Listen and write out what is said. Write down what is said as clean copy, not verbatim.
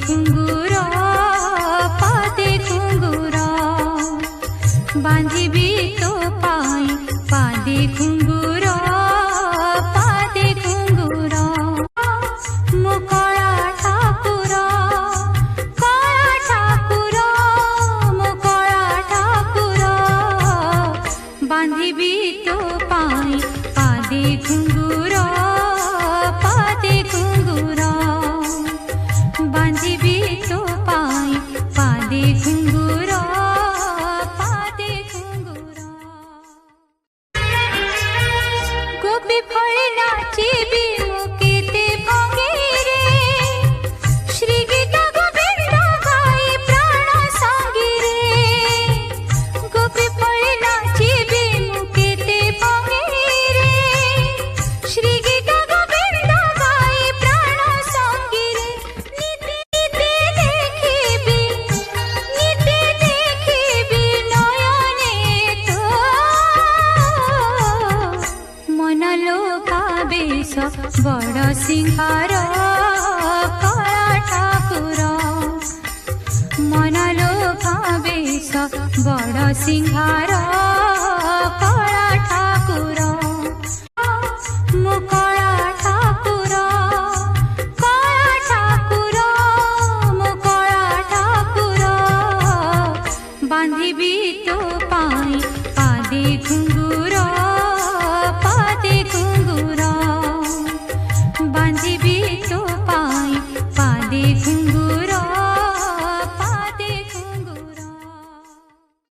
ঘুঙ্গুর পাদে ঘুঙ্গুর বাঁধিবি তো পাই পাদে ঘুঙ্গুর পাদে ঘুঙ্গুর মো কলা ঠাকুর মো কলা ঠাকুর বাঁধিবি তো পাই পাদে ঘুঙ্গুর পাদে ঘুঙ্গুর বাঁধিবি তো পাই পাদে ঘুঙ্গুর পাদে ঘুঙ্গুর গোপী ফলে নাচিবি মুখেতে ভঙ্গে রে শ্রী গীতা গোবিন্দ গাই প্রাণ সঙ্গে রে গোপী ফলে নাচিবি মুখেতে ভঙ্গে রে শ্রী গীতা গোবিন্দ গাই প্রাণ সঙ্গে রে নিতে দেখিবি নয়নে তো মন লোকাবেশ বড় সিংহার কলা ঠাকুর মন লোকাবেশ বড় সিংহার কলা ঠাকুর মো কলা ঠাকুর মো কলা ঠাকুর বাঁধিবি তো পাই পাদে ঘুঙ্গুর পাদে ঘুঙ্গুর বাঁধিবি তো পাই পাদে ঘুঙ্গুর